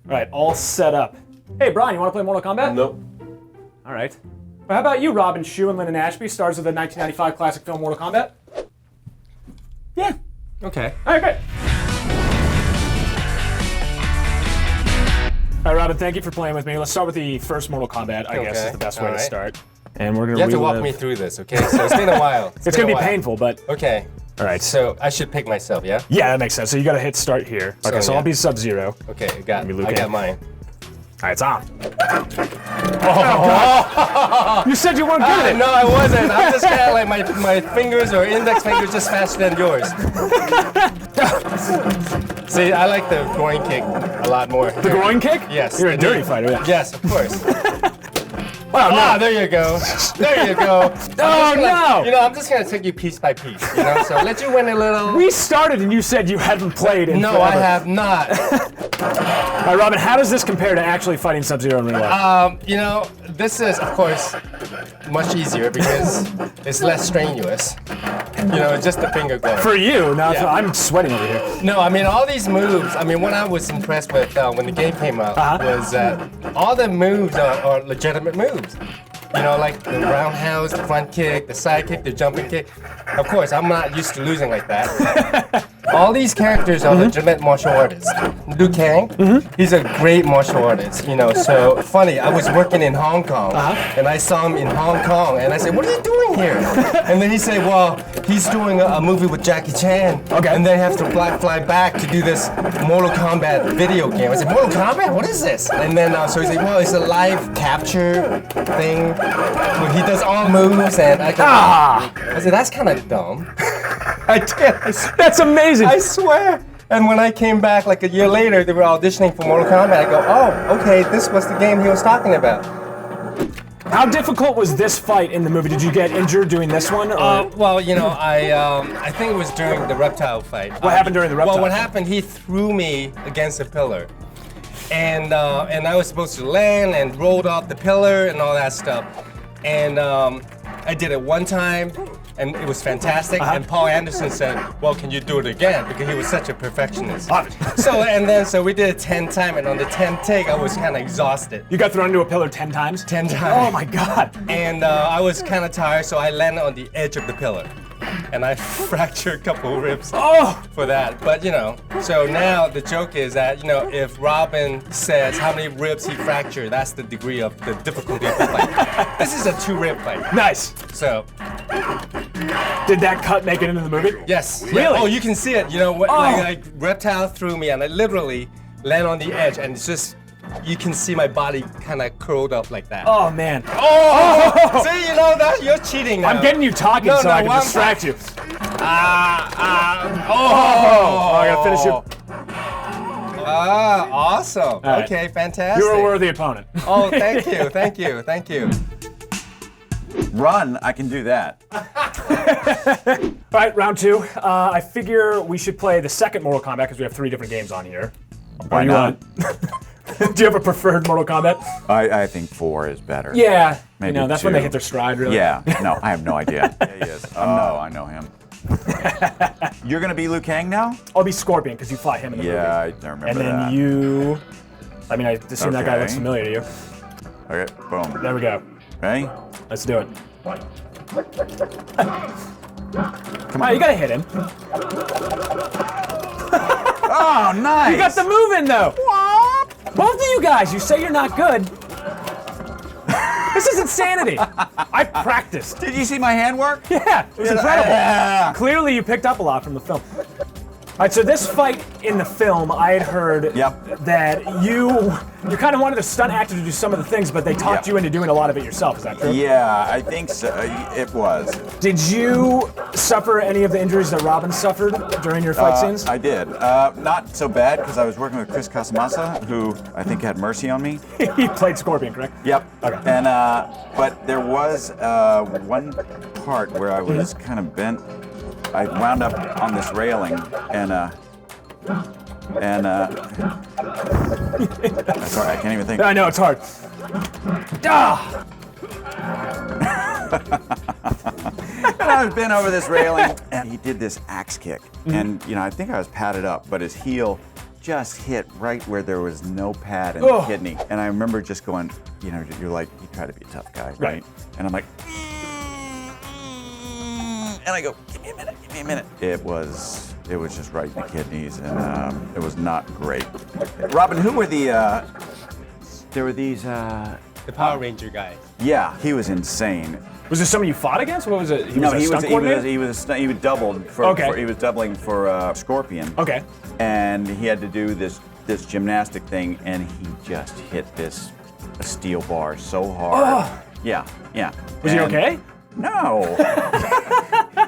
All right, all set up. Hey, Brian, you want to play Mortal Kombat? Nope. All right. Well, how about you, Robin? Shou and Linden Ashby, stars of the 1995 classic film Mortal Kombat? Yeah. Okay. All right, great. All right, Robin, thank you for playing with me. Let's start with the first Mortal Kombat, I guess is the best way to start. And we're going to You have to walk me through this, okay? So it's been a while. It's going to be painful, but... Okay. All right. So I should pick myself, yeah? Yeah, that makes sense. So you got to hit start here. Okay, so I'll be SubZero. Okay, I got mine. All right, it's on. Oh, you said you weren't good at it. No, I wasn't. I'm just kind of like my fingers or index fingers just faster than yours. See, I like the groin kick a lot more. The groin kick? Yes. You're a dirty fighter, yeah. Yes, of course. Oh, no. There you go. There you go. Oh, no. You know, I'm just going to take you piece by piece, you know, so let you win a little. We started and you said you hadn't played in No, I have not. All right, Robin, how does this compare to actually fighting SubZero in real life? You know, this is, of course, much easier because it's less strenuous. You know, it's just the finger going. For you, now I'm sweating over here. No, I mean, all these moves, I mean, what I was impressed with when the game came out was that all the moves are legitimate moves. You know, like the roundhouse, the front kick, the side kick, the jumping kick. Of course, I'm not used to losing like that. All these characters are legitimate martial artists. Liu Kang, he's a great martial artist, you know, so funny, I was working in Hong Kong, and I saw him in Hong Kong, and I said, what are you doing here? And then he said, well, he's doing a movie with Jackie Chan, and then he has to fly back to do this Mortal Kombat video game. I said, Mortal Kombat? What is this? And then, so he said, well, it's a live capture thing, where he does all moves, and I said, that's kind of dumb. I did. That's amazing. I swear. And when I came back like a year later, they were auditioning for Mortal Kombat. I go, oh, okay, this was the game he was talking about. How difficult was this fight in the movie? Did you get injured doing this one? Or? Well, you know, I think it was during the reptile fight. What happened during the reptile? Well, what happened? He threw me against a pillar, and I was supposed to land and rolled off the pillar and all that stuff, and I did it one time. And it was fantastic. And Paul Anderson said, well, can you do it again? Because he was such a perfectionist. So we did it 10 times, and on the 10th take, I was kind of exhausted. You got thrown into a pillar 10 times? 10 times. Oh my God. And I was kind of tired, so I landed on the edge of the pillar. And I fractured a couple of ribs for that. But, you know, so now the joke is that, you know, if Robin says how many ribs he fractured, that's the degree of the difficulty of the fight. This is a 2-rib fight. Nice. So. Did that cut make it into the movie? Yes. Really? Yeah. Oh, you can see it. You know, like reptile threw me, and I literally land on the edge, and it's just, you can see my body kind of curled up like that. Oh, man. Oh! See, you know, you're cheating now. I'm getting you talking so I can distract you. Oh, I gotta finish you. Awesome. Right. Okay, fantastic. You're a worthy opponent. Oh, thank you, thank you, thank you. Run, I can do that. All right, round 2. I figure we should play the second Mortal Kombat because we have 3 different games on here. Why not? Do you have a preferred Mortal Kombat? I think 4 is better. Yeah, maybe you know, that's 2. when they hit their stride, really. Yeah, no, I have no idea. Yeah, he is. Oh, I know him. You're gonna be Liu Kang now? I'll be Scorpion because you fought him in the movie. Yeah, I remember that. And then you, I mean, I assume that guy looks familiar to you. Okay, boom. There we go. Ready? Let's do it. Come on. You gotta hit him. Oh, nice! You got the move in though. Both of you guys, you say you're not good. This is insanity. I practiced. Did you see my handwork? Yeah, it was incredible. Clearly you picked up a lot from the film. All right, so this fight in the film, I had heard that you kind of wanted a stunt actor to do some of the things, but they talked you into doing a lot of it yourself. Is that true? Yeah, I think so. It was. Did you suffer any of the injuries that Robin suffered during your fight scenes? I did. Not so bad because I was working with Chris Casamassa, who I think had mercy on me. He played Scorpion, correct? Yep. Okay. And but there was one part where I was kind of bent. I wound up on this railing and sorry, I can't even think. I know, it's hard. And I was bent over this railing and he did this axe kick. And you know, I think I was padded up, but his heel just hit right where there was no pad in the kidney. And I remember just going, you know, you're like, you try to be a tough guy, right? And I'm like, and I go, give me a minute, give me a minute. It was just right in the kidneys, and it was not great. Robin, who were there were these, The Power Ranger guy. yeah, he was insane. Was this someone you fought against? What was it? He was doubled for, he was doubling for Scorpion. Okay. And he had to do this gymnastic thing, and he just hit a steel bar so hard. Yeah. Was he okay? No.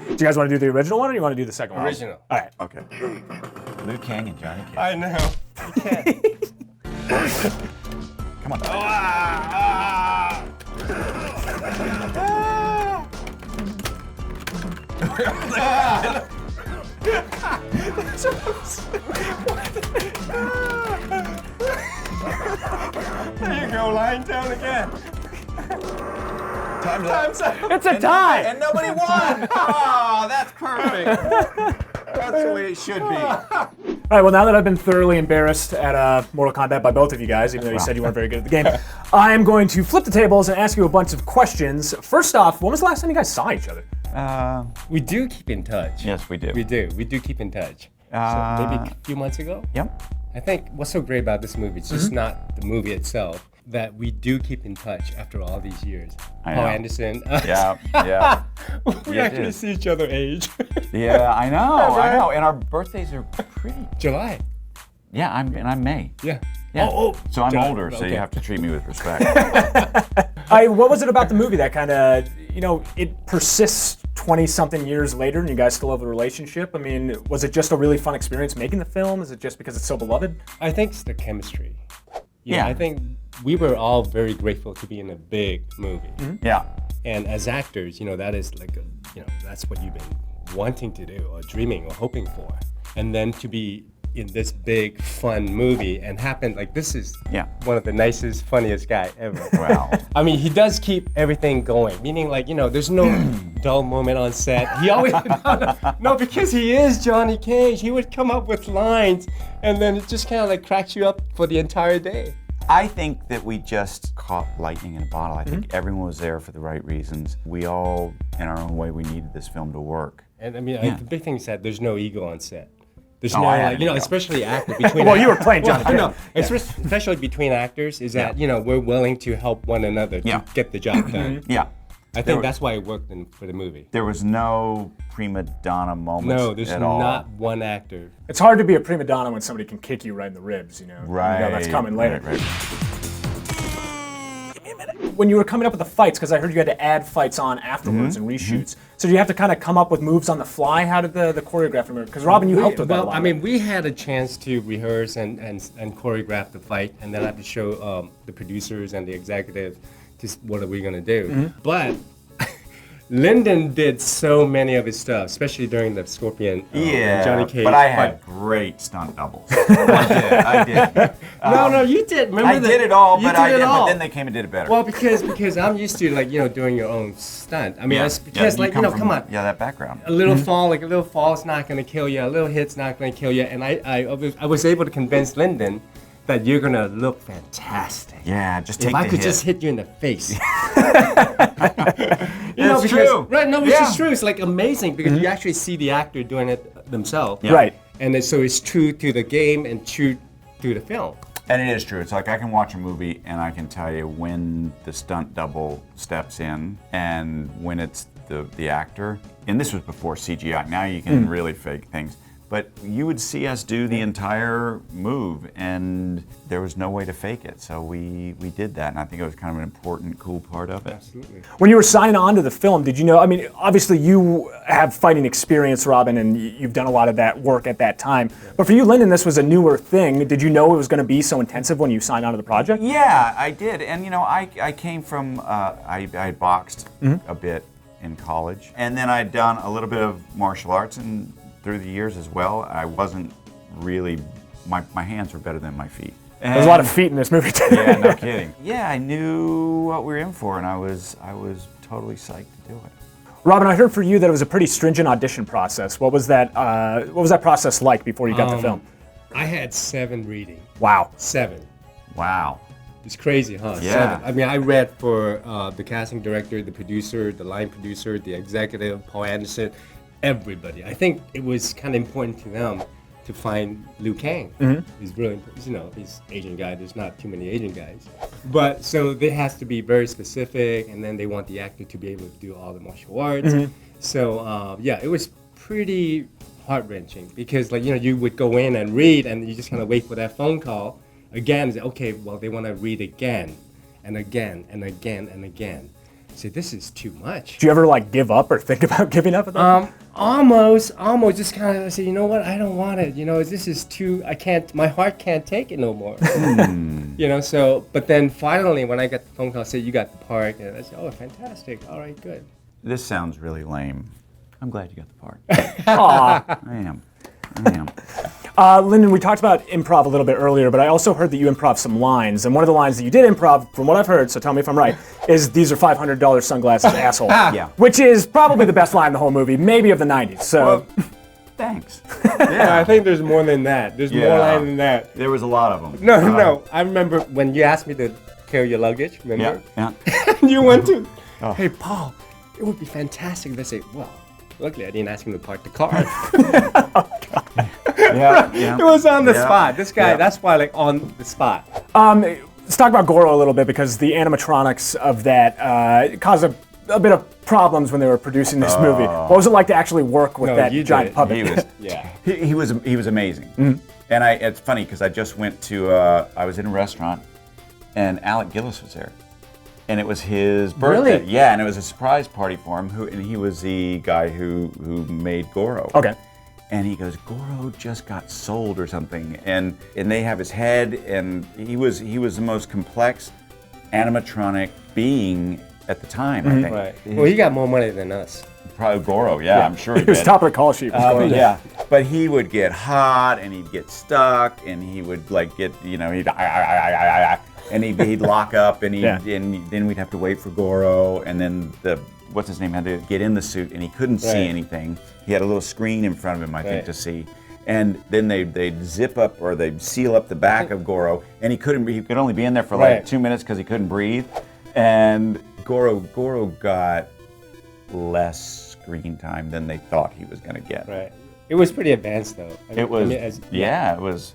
Do you guys want to do the original one, or do you want to do the second one? Original. All right. Okay. Liu Kang and Johnny Cage. I know. You can't. Come on. There you go, lying down again. Time's up. It's a tie. And nobody won. Oh, that's perfect. That's the way it should be. All right, well, now that I've been thoroughly embarrassed at Mortal Kombat by both of you guys, even though you said you weren't very good at the game, I am going to flip the tables and ask you a bunch of questions. First off, when was the last time you guys saw each other? We do keep in touch. Yes, we do. We do keep in touch. So maybe a few months ago? Yep. I think what's so great about this movie, it's just not the movie itself, that we do keep in touch after all these years. I Paul know. Anderson. Yeah. We Yeah, it actually is. see each other age. Yeah, I know. Right? I know. And our birthdays are pretty. July. Yeah, I'm May. Yeah. Yeah. So I'm July. older, so Okay. you have to treat me with respect. What was it about the movie that kind of, it persists 20-something years later and you guys still have a relationship? I mean, was it just a really fun experience making the film? Is it just because it's so beloved? I think it's the chemistry. Yeah. I think we were all very grateful to be in a big movie. Yeah. And as actors, that is like, that's what you've been wanting to do or dreaming or hoping for. And then to be in this big, fun movie and happen, like this is one of the nicest, funniest guy ever. Wow. I mean, he does keep everything going, meaning like, there's no dull moment on set. He always, no, because he is Johnny Cage. He would come up with lines and then it just kind of like cracks you up for the entire day. I think that we just caught lightning in a bottle. I think everyone was there for the right reasons. We all, in our own way, we needed this film to work. And I mean, the big thing is that there's no ego on set. There's Oh, no, I had like, an ego. especially between. Well, you were playing Johnny I Cage. know, especially between actors, is that we're willing to help one another to get the job done. Yeah. I think that's why it worked for the movie. There was no prima donna moments No, there's at all. not one actor. It's hard to be a prima donna when somebody can kick you right in the ribs, Right. You know that's coming later. Right. When you were coming up with the fights, because I heard you had to add fights on afterwards and reshoots. So do you have to kind of come up with moves on the fly? How did the choreographer move? Because Robin, you helped with that a lot. I mean, we had a chance to rehearse and choreograph the fight, and then I had to show the producers and the executives just what are we gonna do. But Linden did so many of his stuff, especially during the Scorpion and Johnny Cage but I fight. had great stunt doubles. I did. No, you did. Remember I did it all, you but did it all. But then they came and did it better. Well, because I'm used to doing your own stunt. I mean, it's because you come come on. Yeah, that background. A little fall is not going to kill you. A little hit's not going to kill you. And I was able to convince Linden that you're going to look fantastic. Yeah, just take If I the could hit. just hit you in the face. It's true. Right, no, it's true. It's like amazing because you actually see the actor doing it themselves. Yeah. Right. And so it's true to the game and true to the film. And it is true. It's like I can watch a movie and I can tell you when the stunt double steps in and when it's the actor. And this was before CGI. Now you can really fake things. But you would see us do the entire move, and there was no way to fake it. So we did that, and I think it was kind of an important, cool part of it. Absolutely. When you were signing on to the film, did you know, I mean, obviously you have fighting experience, Robin, and you've done a lot of that work at that time. But for you, Linden, this was a newer thing. Did you know it was going to be so intensive when you signed on to the project? Yeah, I did. And I came from, I boxed a bit in college, and then I'd done a little bit of martial arts and through the years as well. I wasn't really, my hands were better than my feet. There's a lot of feet in this movie, too. Yeah, no kidding. Yeah, I knew what we were in for, and I was totally psyched to do it. Robin, I heard for you that it was a pretty stringent audition process. What was that process like before you got the film? I had 7 reading. Wow. 7. Wow. It's crazy, huh? Yeah. 7. I mean, I read for the casting director, the producer, the line producer, the executive, Paul Anderson, everybody. I think it was kind of important to them to find Liu Kang. He's really important. You know, he's Asian guy. There's not too many Asian guys. But so it has to be very specific, and then they want the actor to be able to do all the martial arts. So yeah, it was pretty heart-wrenching because, like, you know, you would go in and read, and you just kind of wait for that phone call again. Say, okay, well, they want to read again and again and again and again. So this is too much. Do you ever like give up or think about giving up at that? Almost just kind of say, you know what, I don't want it. You know, this is too, I can't, my heart can't take it no more. You know, so, but then finally when I got the phone call, say you got the part, and I said, oh, fantastic, all right, good. This sounds really lame. I'm glad you got the part. Aw. I am. Linden, we talked about improv a little bit earlier, but I also heard that you improv some lines, and one of the lines that you did improv, from what I've heard, so tell me if I'm right, is "These are $500 sunglasses, asshole." Yeah. Which is probably the best line in the whole movie, maybe of the 90s. So, Well, thanks. Yeah, I think there's more than that. There's more line than that. There was a lot of them. No, I remember when you asked me to carry your luggage, remember? Yeah. You went to, hey, Paul, it would be fantastic if they say, well, luckily I didn't ask him to park the car. Yeah. It was on the spot. This guy, that's why, like, on the spot. let's talk about Goro a little bit, because the animatronics of that caused a bit of problems when they were producing this movie. What was it like to actually work with that giant puppet? He was, Yeah. he was amazing. And it's funny because I just went to, I was in a restaurant and Alec Gillis was there. And it was his birthday. Really? Yeah, and it was a surprise party for him. And he was the guy who made Goro. Okay. And he goes, Goro just got sold or something. And they have his head, and he was the most complex animatronic being at the time, I think. Right. Well, he got more money than us. Probably Goro, yeah, I'm sure he He was did. top of the call sheet. Yeah, but he would get hot, and he'd get stuck, and he would like get, he'd and he'd lock up, and and then we'd have to wait for Goro, and then what's his name had to get in the suit, and he couldn't see anything. He had a little screen in front of him, I think, to see. And then they'd zip up or they'd seal up the back of Goro, and he could only be in there for like 2 minutes because he couldn't breathe. And Goro got less screen time than they thought he was going to get. Right. It was pretty advanced, though. It was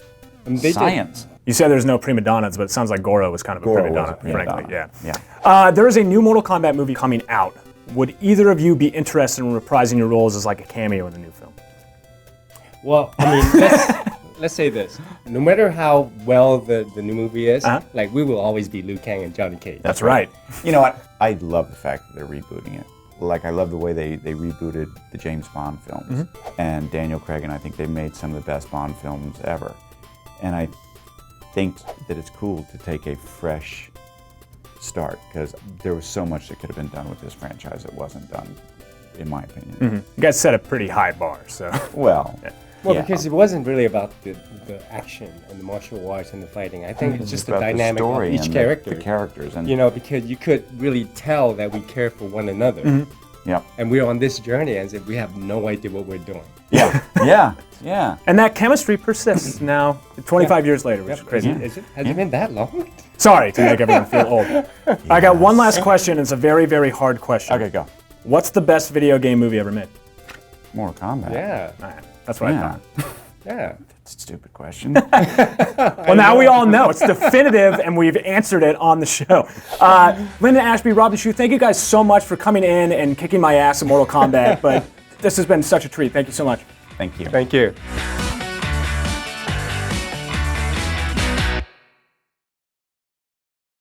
science. You said there's no prima donnas, but it sounds like Goro was kind of a prima donna, frankly. Yeah. There is a new Mortal Kombat movie coming out. Would either of you be interested in reprising your roles as like a cameo in the new film? Well, I mean, let's say this. No matter how well the new movie is, like, we will always be Liu Kang and Johnny Cage. That's right. You know what? I love the fact that they're rebooting it. Like, I love the way they rebooted the James Bond films. And Daniel Craig, and I think they made some of the best Bond films ever. And I think that it's cool to take a fresh start, because there was so much that could have been done with this franchise that wasn't done, in my opinion. You guys set a pretty high bar, so. Well, because it wasn't really about the action and the martial arts and the fighting. I think it's just the about dynamic of each character. The characters. And Because you could really tell that we care for one another. Yep. And we're on this journey as if we have no idea what we're doing. Yeah. And that chemistry persists now, 25 years later, which is crazy. Has it been that long? Sorry to make everyone feel old. I got one last question. It's a very, very hard question. Okay, go. What's the best video game movie ever made? Mortal Kombat. Yeah. All right, that's what I thought. Yeah. It's a stupid question. Well, now we all know. It's definitive, and we've answered it on the show. Linden Ashby, Rob the Shou, thank you guys so much for coming in and kicking my ass in Mortal Kombat, but this has been such a treat. Thank you so much. Thank you. Thank you.